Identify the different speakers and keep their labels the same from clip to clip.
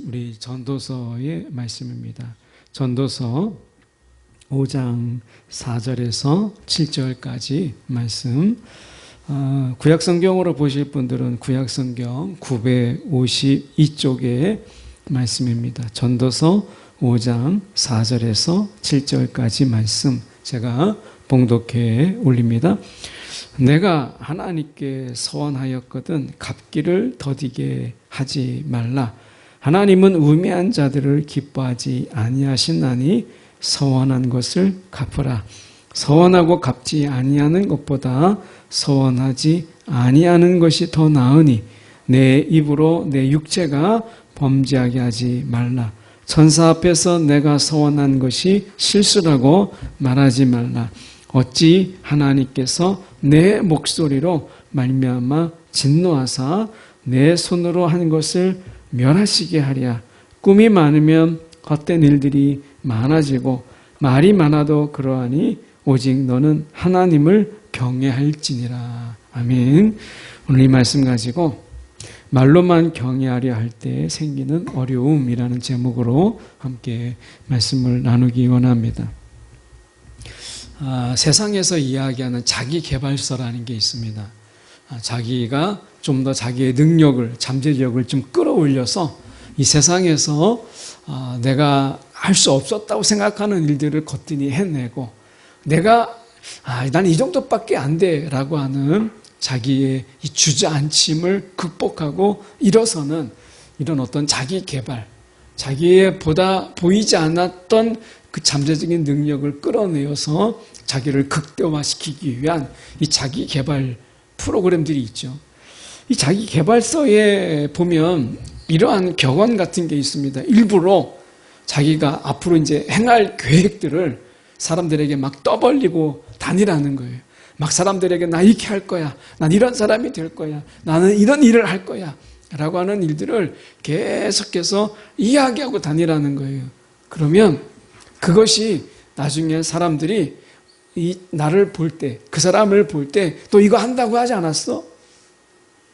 Speaker 1: 우리 전도서의 말씀입니다. 전도서 5장 4절에서 7절까지 말씀. 구약성경으로 보실 분들은 구약성경 952쪽의 말씀입니다. 전도서 5장 4절에서 7절까지 말씀 제가 봉독해 올립니다. 내가 하나님께 서원하였거든 갚기를 더디게 하지 말라. 하나님은 우매한 자들을 기뻐하지 아니하시나니 서원한 것을 갚으라. 서원하고 갚지 아니하는 것보다 서원하지 아니하는 것이 더 나으니 내 입으로 내 육체가 범죄하게 하지 말라. 천사 앞에서 내가 서원한 것이 실수라고 말하지 말라. 어찌 하나님께서 내 목소리로 말미암아 진노하사 내 손으로 한 것을 멸하시게 하랴. 꿈이 많으면 헛된 일들이 많아지고 말이 많아도 그러하니 오직 너는 하나님을 경외할지니라. 아멘. 오늘 이 말씀 가지고 말로만 경외하려 할 때 생기는 어려움이라는 제목으로 함께 말씀을 나누기 원합니다. 세상에서 이야기하는 자기계발서라는 게 있습니다. 자기가 좀 더 자기의 능력을, 잠재력을 좀 끌어올려서 이 세상에서 내가 할 수 없었다고 생각하는 일들을 거뜬히 해내고 내가 난 이 정도밖에 안 돼라고 하는 자기의 이 주저앉힘을 극복하고 일어서는 이런 어떤 자기 개발, 자기의 보다 보이지 않았던 그 잠재적인 능력을 끌어내어서 자기를 극대화시키기 위한 이 자기 개발 프로그램들이 있죠. 이 자기 개발서에 보면 이러한 격언 같은 게 있습니다. 일부러 자기가 앞으로 이제 행할 계획들을 사람들에게 막 떠벌리고 다니라는 거예요. 막 사람들에게 나 이렇게 할 거야. 난 이런 사람이 될 거야. 나는 이런 일을 할 거야. 라고 하는 일들을 계속해서 이야기하고 다니라는 거예요. 그러면 그것이 나중에 사람들이 나를 볼 때, 그 사람을 볼 때 또 이거 한다고 하지 않았어?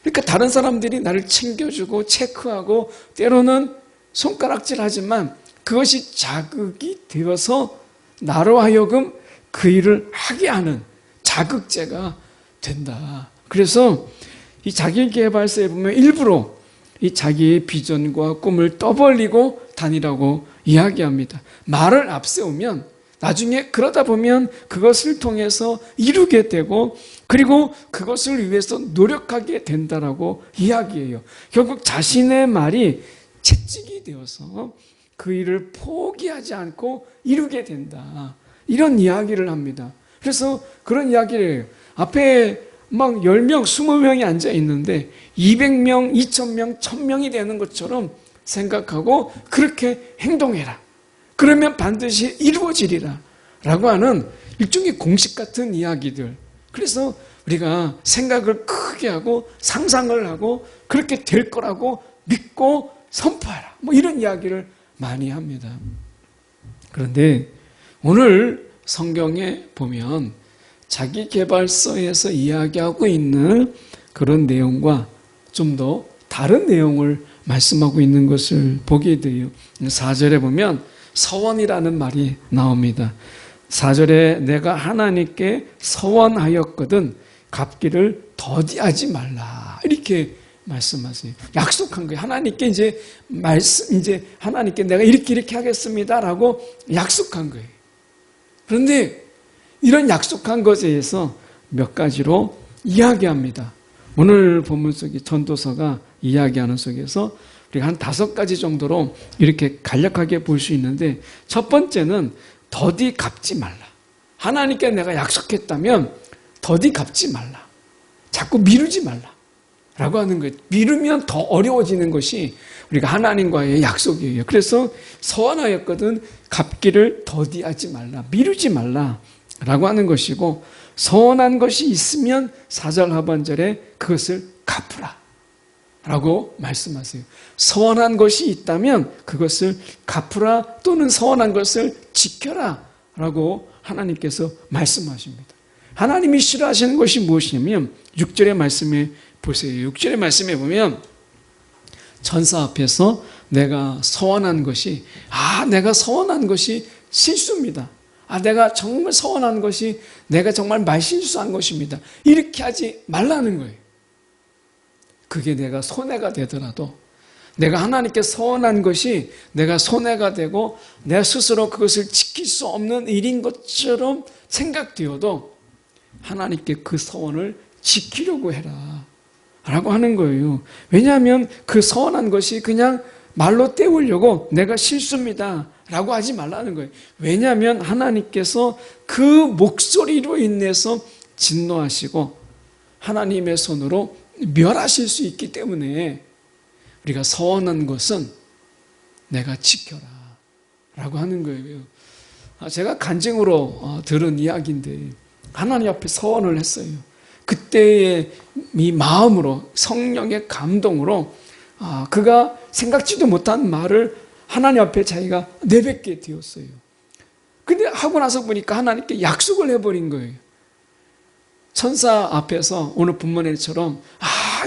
Speaker 1: 그러니까 다른 사람들이 나를 챙겨주고 체크하고 때로는 손가락질하지만 그것이 자극이 되어서 나로 하여금 그 일을 하게 하는 자극제가 된다. 그래서 이 자기계발서에 보면 일부러 이 자기의 비전과 꿈을 떠벌리고 다니라고 이야기합니다. 말을 앞세우면 나중에 그러다 보면 그것을 통해서 이루게 되고 그리고 그것을 위해서 노력하게 된다라고 이야기해요. 결국 자신의 말이 채찍이 되어서 그 일을 포기하지 않고 이루게 된다. 이런 이야기를 합니다. 그래서 그런 이야기를 해요. 앞에 막 10명, 20명이 앉아 있는데 200명, 2000명, 1000명이 되는 것처럼 생각하고 그렇게 행동해라. 그러면 반드시 이루어지리라. 라고 하는 일종의 공식 같은 이야기들. 그래서 우리가 생각을 크게 하고 상상을 하고 그렇게 될 거라고 믿고 선포하라. 뭐 이런 이야기를 많이 합니다. 그런데 오늘 성경에 보면 자기계발서에서 이야기하고 있는 그런 내용과 좀 더 다른 내용을 말씀하고 있는 것을 보게 돼요. 4절에 보면 서원이라는 말이 나옵니다. 4절에 내가 하나님께 서원하였거든 갚기를 더디하지 말라. 이렇게 말씀하세요. 약속한 거예요. 하나님께 이제 하나님께 내가 이렇게 하겠습니다라고 약속한 거예요. 그런데 이런 약속한 것에 대해서 몇 가지로 이야기합니다. 오늘 본문 속에 전도서가 이야기하는 속에서 우리가 한 5가지 정도로 이렇게 간략하게 볼 수 있는데 첫 번째는 더디 갚지 말라. 하나님께 내가 약속했다면 더디 갚지 말라. 자꾸 미루지 말라. 라고 하는 거예요. 미루면 더 어려워지는 것이 우리가 하나님과의 약속이에요. 그래서 서원하였거든 갚기를 더디하지 말라. 미루지 말라. 라고 하는 것이고 서원한 것이 있으면 4절 하반절에 그것을 갚으라. 라고 말씀하세요. 서원한 것이 있다면 그것을 갚으라 또는 서원한 것을 지켜라 라고 하나님께서 말씀하십니다. 하나님이 싫어하시는 것이 무엇이냐면 6절의 말씀에 보세요. 6절의 말씀에 보면 천사 앞에서 내가 서원한 것이 내가 서원한 것이 실수입니다. 내가 정말 서원한 것이 내가 정말 말실수한 것입니다. 이렇게 하지 말라는 거예요. 그게 내가 손해가 되더라도 내가 하나님께 서원한 것이 내가 손해가 되고 내 스스로 그것을 지킬 수 없는 일인 것처럼 생각되어도 하나님께 그 서원을 지키려고 해라 라고 하는 거예요. 왜냐하면 그 서원한 것이 그냥 말로 때우려고 내가 실수입니다 라고 하지 말라는 거예요. 왜냐하면 하나님께서 그 목소리로 인해서 진노하시고 하나님의 손으로 멸하실 수 있기 때문에 우리가 서원한 것은 내가 지켜라 라고 하는 거예요. 제가 간증으로 들은 이야기인데 하나님 앞에 서원을 했어요. 그때의 이 마음으로 성령의 감동으로 그가 생각지도 못한 말을 하나님 앞에 자기가 내뱉게 되었어요. 근데 하고 나서 보니까 하나님께 약속을 해버린 거예요. 천사 앞에서 오늘 본문에처럼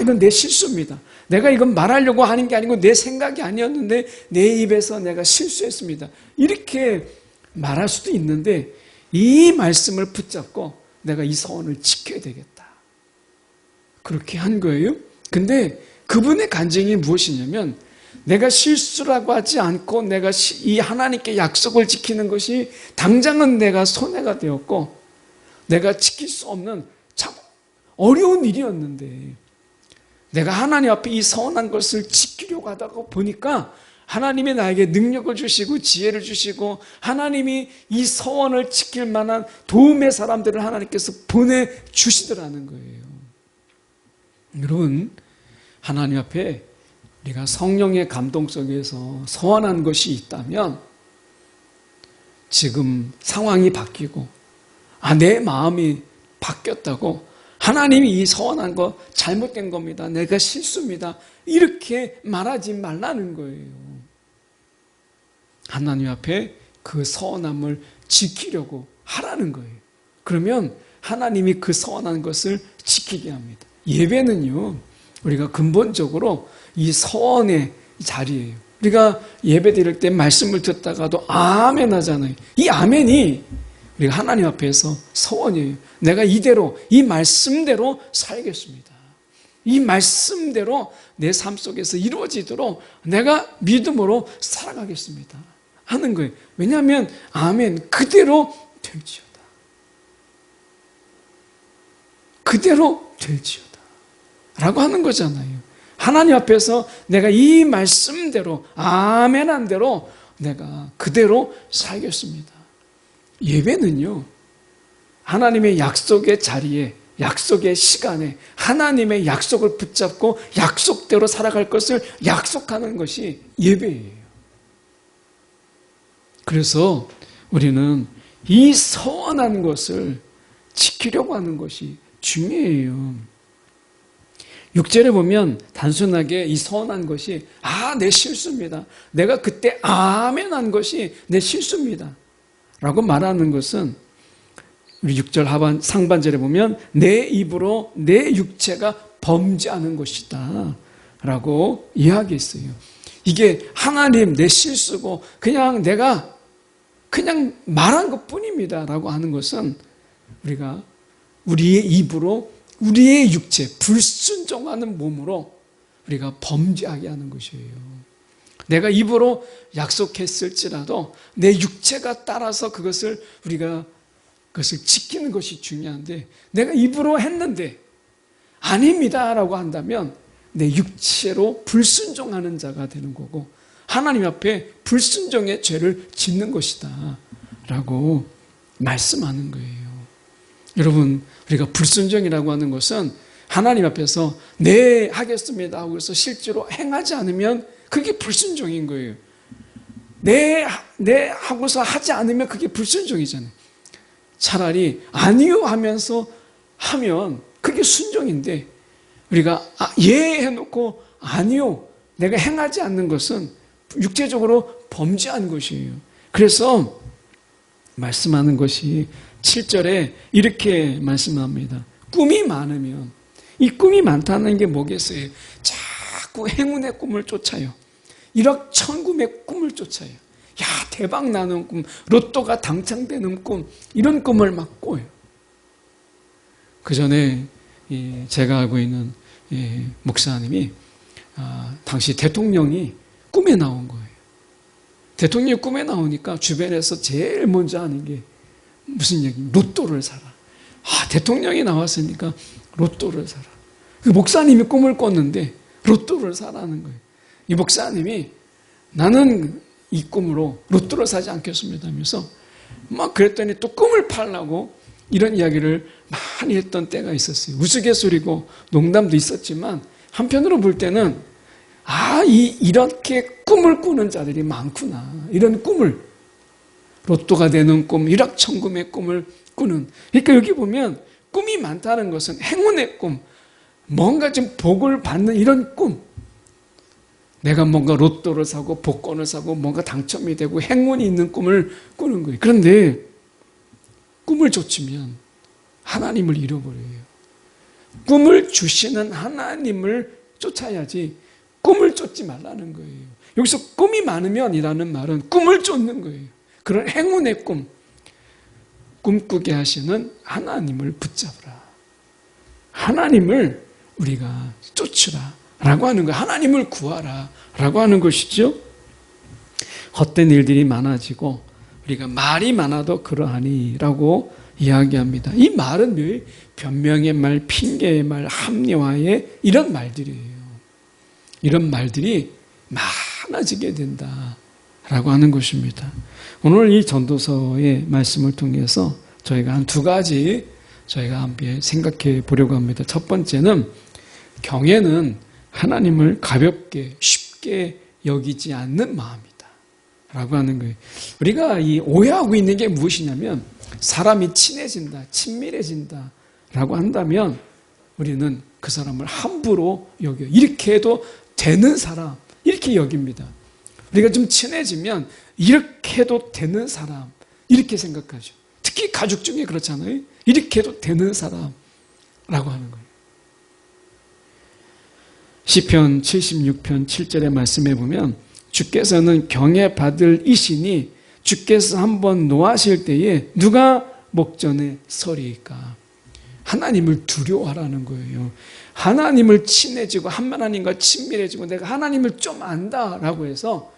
Speaker 1: 이건 내 실수입니다. 내가 이건 말하려고 하는 게 아니고 내 생각이 아니었는데 내 입에서 내가 실수했습니다. 이렇게 말할 수도 있는데 이 말씀을 붙잡고 내가 이 서원을 지켜야 되겠다. 그렇게 한 거예요. 근데 그분의 간증이 무엇이냐면 내가 실수라고 하지 않고 내가 이 하나님께 약속을 지키는 것이 당장은 내가 손해가 되었고 내가 지킬 수 없는 참 어려운 일이었는데 내가 하나님 앞에 이 서원한 것을 지키려고 하다가 보니까 하나님이 나에게 능력을 주시고 지혜를 주시고 하나님이 이 서원을 지킬 만한 도움의 사람들을 하나님께서 보내주시더라는 거예요. 여러분, 하나님 앞에 우리가 성령의 감동 속에서 서원한 것이 있다면 지금 상황이 바뀌고 내 마음이 바뀌었다고 하나님이 이 서원한 거 잘못된 겁니다. 내가 실수입니다. 이렇게 말하지 말라는 거예요. 하나님 앞에 그 서원함을 지키려고 하라는 거예요. 그러면 하나님이 그 서원한 것을 지키게 합니다. 예배는요, 우리가 근본적으로 이 서원의 자리예요. 우리가 예배 드릴 때 말씀을 듣다가도 아멘 하잖아요. 이 아멘이 우리가 하나님 앞에서 서원이에요. 내가 이대로, 이 말씀대로 살겠습니다. 이 말씀대로 내 삶 속에서 이루어지도록 내가 믿음으로 살아가겠습니다. 하는 거예요. 왜냐하면 아멘, 그대로 될지어다. 그대로 될지어다. 라고 하는 거잖아요. 하나님 앞에서 내가 이 말씀대로, 아멘한 대로 내가 그대로 살겠습니다. 예배는요, 하나님의 약속의 자리에, 약속의 시간에 하나님의 약속을 붙잡고 약속대로 살아갈 것을 약속하는 것이 예배예요. 그래서 우리는 이 서원한 것을 지키려고 하는 것이 중요해요. 6절에 보면 단순하게 이 서원한 것이 내 실수입니다. 내가 그때 아멘한 것이 내 실수입니다. 라고 말하는 것은 우리 6절 상반절에 보면 내 입으로 내 육체가 범죄하는 것이다 라고 이야기했어요. 이게 하나님 내 실수고 그냥 내가 그냥 말한 것뿐입니다 라고 하는 것은 우리가 우리의 입으로 우리의 육체, 불순종하는 몸으로 우리가 범죄하게 하는 것이에요. 내가 입으로 약속했을지라도 내 육체가 따라서 우리가 그것을 지키는 것이 중요한데 내가 입으로 했는데 아닙니다 라고 한다면 내 육체로 불순종하는 자가 되는 거고 하나님 앞에 불순종의 죄를 짓는 것이다 라고 말씀하는 거예요. 여러분, 우리가 불순종이라고 하는 것은 하나님 앞에서 네 하겠습니다 하고 해서 실제로 행하지 않으면 그게 불순종인 거예요. 네 하고서 하지 않으면 그게 불순종이잖아요. 차라리 아니요 하면서 하면 그게 순종인데 우리가 예 해놓고 아니요 내가 행하지 않는 것은 육체적으로 범죄한 것이에요. 그래서 말씀하는 것이 7절에 이렇게 말씀합니다. 꿈이 많으면, 이 꿈이 많다는 게 뭐겠어요? 자꾸 행운의 꿈을 쫓아요. 일확천금의 꿈을 쫓아요. 야, 대박 나는 꿈, 로또가 당첨되는 꿈, 이런 꿈을 막 꿔요. 그 전에 제가 알고 있는 목사님이 당시 대통령이 꿈에 나온 거예요. 대통령이 꿈에 나오니까 주변에서 제일 먼저 하는 게 무슨 얘기? 로또를 사라. 대통령이 나왔으니까 로또를 사라. 그 목사님이 꿈을 꿨는데 로또를 사라는 거예요. 이 목사님이 나는 이 꿈으로 로또를 사지 않겠습니다 하면서 막 그랬더니 또 꿈을 팔라고 이런 이야기를 많이 했던 때가 있었어요. 우스갯소리고 농담도 있었지만 한편으로 볼 때는 이렇게 꿈을 꾸는 자들이 많구나. 이런 꿈을, 로또가 되는 꿈, 일확천금의 꿈을 꾸는. 그러니까 여기 보면 꿈이 많다는 것은 행운의 꿈, 뭔가 좀 복을 받는 이런 꿈. 내가 뭔가 로또를 사고 복권을 사고 뭔가 당첨이 되고 행운이 있는 꿈을 꾸는 거예요. 그런데 꿈을 쫓으면 하나님을 잃어버려요. 꿈을 주시는 하나님을 쫓아야지 꿈을 쫓지 말라는 거예요. 여기서 꿈이 많으면이라는 말은 꿈을 쫓는 거예요. 그런 행운의 꿈, 꿈꾸게 하시는 하나님을 붙잡으라. 하나님을 우리가 쫓으라 라고 하는 거예요. 하나님을 구하라 라고 하는 것이죠. 헛된 일들이 많아지고 우리가 말이 많아도 그러하니 라고 이야기합니다. 이 말은 변명의 말, 핑계의 말, 합리화의 이런 말들이에요. 이런 말들이 많아지게 된다라고 하는 것입니다. 오늘 이 전도서의 말씀을 통해서 저희가 한 두 가지 저희가 함께 생각해 보려고 합니다. 첫 번째는 경애는 하나님을 가볍게 쉽게 여기지 않는 마음이다 라고 하는 거예요. 우리가 이 오해하고 있는 게 무엇이냐면 사람이 친해진다, 친밀해진다 라고 한다면 우리는 그 사람을 함부로 여겨요. 이렇게 해도 되는 사람, 이렇게 여깁니다. 우리가 좀 친해지면 이렇게 해도 되는 사람, 이렇게 생각하죠. 특히 가족 중에 그렇잖아요. 이렇게 해도 되는 사람라고 하는 거예요. 시편 76편 7절의 말씀에 보면 주께서는 경외받을 이시니 주께서 한번 노하실 때에 누가 목전에 서리이까. 하나님을 두려워하라는 거예요. 하나님을 친해지고 하나님과 친밀해지고 내가 하나님을 좀 안다라고 해서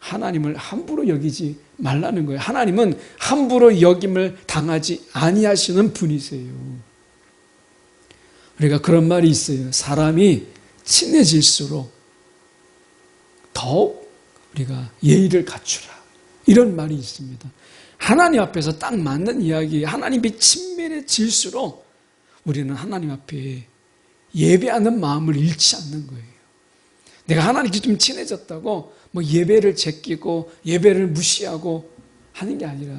Speaker 1: 하나님을 함부로 여기지 말라는 거예요. 하나님은 함부로 여김을 당하지 아니하시는 분이세요. 우리가 그런 말이 있어요. 사람이 친해질수록 더욱 우리가 예의를 갖추라. 이런 말이 있습니다. 하나님 앞에서 딱 맞는 이야기예요. 하나님이 친밀해질수록 우리는 하나님 앞에 예배하는 마음을 잃지 않는 거예요. 내가 하나님께 좀 친해졌다고 예배를 제끼고 예배를 무시하고 하는 게 아니라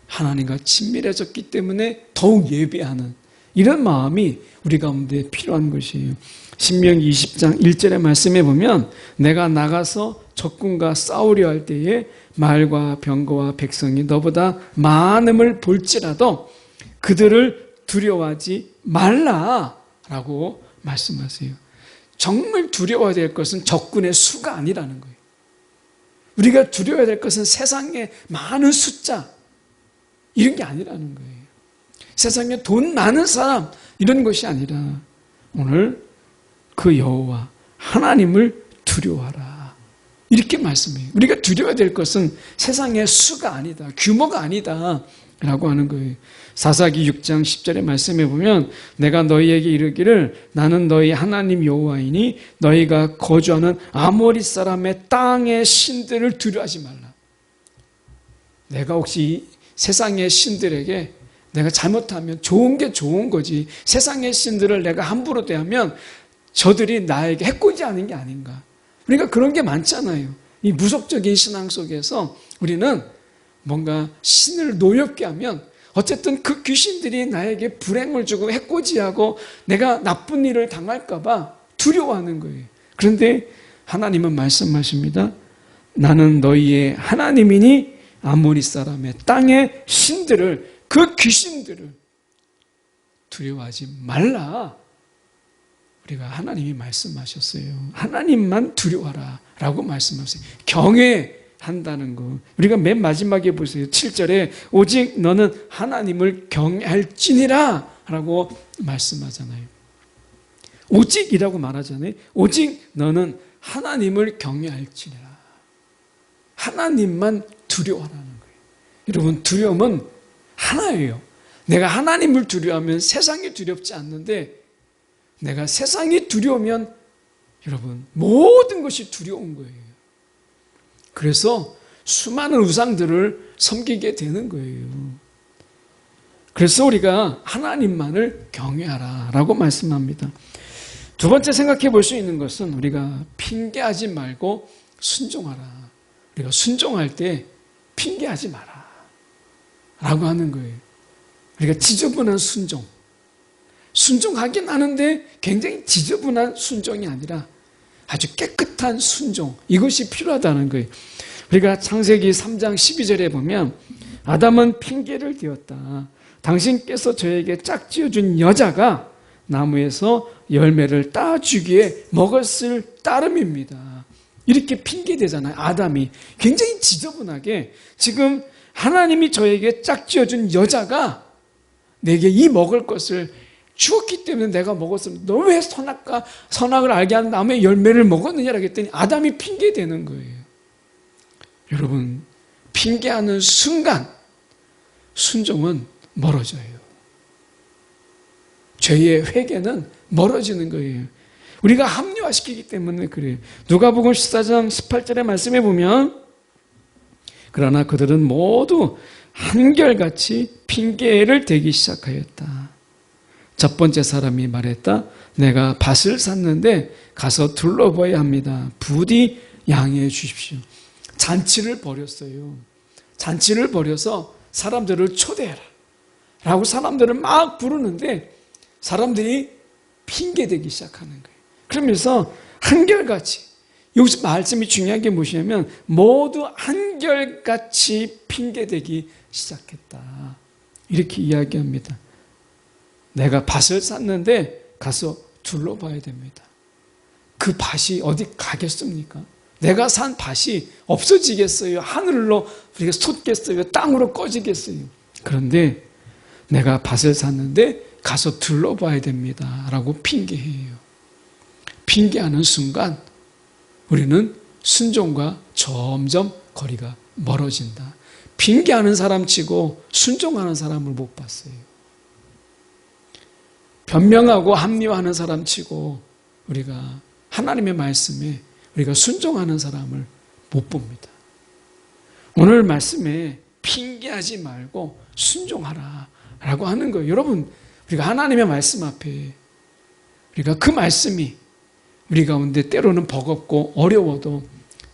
Speaker 1: 하나님과 친밀해졌기 때문에 더욱 예배하는 이런 마음이 우리 가운데 필요한 것이에요. 신명기 20장 1절의 말씀에 보면 내가 나가서 적군과 싸우려 할 때에 말과 병거와 백성이 너보다 많음을 볼지라도 그들을 두려워하지 말라라고 말씀하세요. 정말 두려워야 될 것은 적군의 수가 아니라는 거예요. 우리가 두려워야 될 것은 세상의 많은 숫자 이런 게 아니라는 거예요. 세상에 돈 많은 사람 이런 것이 아니라 오늘 그 여호와 하나님을 두려워하라 이렇게 말씀해요. 우리가 두려워야 될 것은 세상의 수가 아니다, 규모가 아니다 라고 하는 거예요. 사사기 6장 10절의 말씀에 보면 내가 너희에게 이르기를 나는 너희 하나님 여호와이니 너희가 거주하는 아모리 사람의 땅의 신들을 두려워하지 말라. 내가 혹시 세상의 신들에게 내가 잘못하면 좋은 게 좋은 거지 세상의 신들을 내가 함부로 대하면 저들이 나에게 해코지 하는 게 아닌가. 그러니까 그런 게 많잖아요. 이 무속적인 신앙 속에서 우리는 뭔가 신을 노엽게 하면 어쨌든 그 귀신들이 나에게 불행을 주고 해코지하고 내가 나쁜 일을 당할까 봐 두려워하는 거예요. 그런데 하나님은 말씀하십니다. 나는 너희의 하나님이니 아모리 사람의 땅의 신들을 그 귀신들을 두려워하지 말라. 우리가 하나님이 말씀하셨어요. 하나님만 두려워하라 라고 말씀하세요. 경외한다는 거. 우리가 맨 마지막에 보세요. 7절에 오직 너는 하나님을 경외할지니라 라고 말씀하잖아요. 오직이라고 말하잖아요. 오직 너는 하나님을 경외할지니라. 하나님만 두려워하라는 거예요. 여러분, 두려움은 하나예요. 내가 하나님을 두려워하면 세상이 두렵지 않는데, 내가 세상이 두려우면 여러분 모든 것이 두려운 거예요. 그래서 수많은 우상들을 섬기게 되는 거예요. 그래서 우리가 하나님만을 경외하라 라고 말씀합니다. 두 번째 생각해 볼 수 있는 것은 우리가 핑계하지 말고 순종하라. 우리가 순종할 때 핑계하지 마라 라고 하는 거예요. 우리가 지저분한 순종, 순종하긴 하는데 굉장히 지저분한 순종이 아니라 아주 깨끗한 순종, 이것이 필요하다는 거예요. 우리가 창세기 3장 12절에 보면 아담은 핑계를 대었다. 당신께서 저에게 짝지어준 여자가 나무에서 열매를 따주기에 먹었을 따름입니다. 이렇게 핑계대잖아요. 아담이 굉장히 지저분하게 지금 하나님이 저에게 짝지어준 여자가 내게 이 먹을 것을 주었기 때문에 내가 먹었으면 너 왜 선악을 알게 하는 나무의 열매를 먹었느냐라고 했더니 아담이 핑계대는 거예요. 여러분, 핑계하는 순간 순종은 멀어져요. 죄의 회개는 멀어지는 거예요. 우리가 합리화시키기 때문에 그래요. 누가복음 14장 18절의 말씀에 보면 그러나 그들은 모두 한결같이 핑계를 대기 시작하였다. 첫 번째 사람이 말했다. 내가 밭을 샀는데 가서 둘러봐야 합니다. 부디 양해해 주십시오. 잔치를 벌였어요. 잔치를 벌여서 사람들을 초대해라 라고 사람들을 막 부르는데 사람들이 핑계대기 시작하는 거예요. 그러면서 한결같이, 여기서 말씀이 중요한 게 무엇이냐면 모두 한결같이 핑계대기 시작했다. 이렇게 이야기합니다. 내가 밭을 샀는데 가서 둘러봐야 됩니다. 그 밭이 어디 가겠습니까? 내가 산 밭이 없어지겠어요? 하늘로 우리가 솟겠어요? 땅으로 꺼지겠어요? 그런데 내가 밭을 샀는데 가서 둘러봐야 됩니다 라고 핑계해요. 핑계하는 순간 우리는 순종과 점점 거리가 멀어진다. 핑계하는 사람 치고 순종하는 사람을 못 봤어요. 변명하고 합리화하는 사람 치고 우리가 하나님의 말씀에 우리가 순종하는 사람을 못 봅니다. 오늘 말씀에 핑계하지 말고 순종하라 라고 하는 거예요. 여러분, 우리가 하나님의 말씀 앞에 우리가 그 말씀이 우리 가운데 때로는 버겁고 어려워도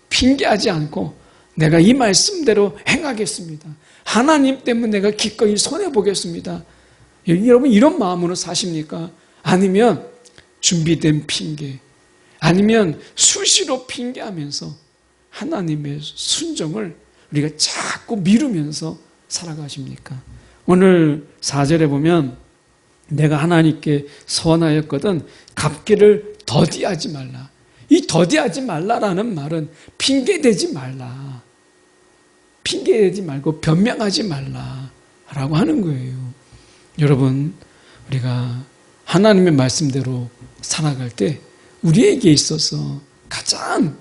Speaker 1: 핑계하지 않고 내가 이 말씀대로 행하겠습니다. 하나님 때문에 내가 기꺼이 손해보겠습니다. 여러분 이런 마음으로 사십니까? 아니면 준비된 핑계, 아니면 수시로 핑계하면서 하나님의 순종을 우리가 자꾸 미루면서 살아가십니까? 오늘 4절에 보면 내가 하나님께 서원하였거든 갚기를 더디하지 말라. 이 더디하지 말라라는 말은 핑계대지 말라. 핑계대지 말고 변명하지 말라라고 하는 거예요. 여러분, 우리가 하나님의 말씀대로 살아갈 때 우리에게 있어서 가장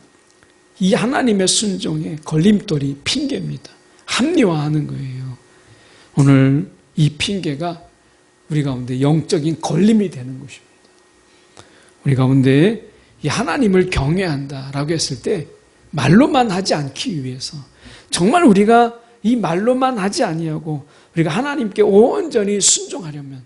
Speaker 1: 이 하나님의 순종의 걸림돌이 핑계입니다. 합리화하는 거예요. 오늘 이 핑계가 우리 가운데 영적인 걸림이 되는 것입니다. 우리 가운데 이 하나님을 경외한다라고 했을 때 말로만 하지 않기 위해서 정말 우리가 이 말로만 하지 아니하고 우리가 하나님께 온전히 순종하려면,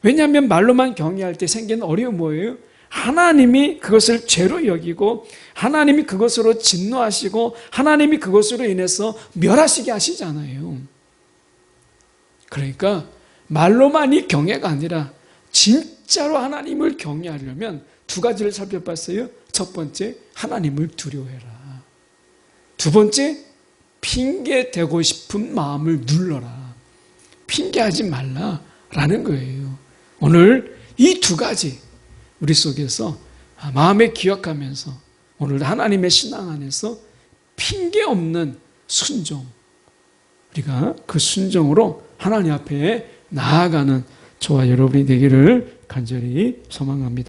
Speaker 1: 왜냐하면 말로만 경외할 때 생기는 어려움이 뭐예요? 하나님이 그것을 죄로 여기고 하나님이 그것으로 진노하시고 하나님이 그것으로 인해서 멸하시게 하시잖아요. 그러니까 말로만이 경외가 아니라 진짜로 하나님을 경외하려면 두 가지를 살펴봤어요. 첫 번째, 하나님을 두려워해라. 두 번째, 핑계대고 싶은 마음을 눌러라. 핑계하지 말라라는 거예요. 오늘 이 두 가지 우리 속에서 마음에 기억하면서 오늘 하나님의 신앙 안에서 핑계 없는 순종, 우리가 그 순종으로 하나님 앞에 나아가는 저와 여러분이 되기를 간절히 소망합니다.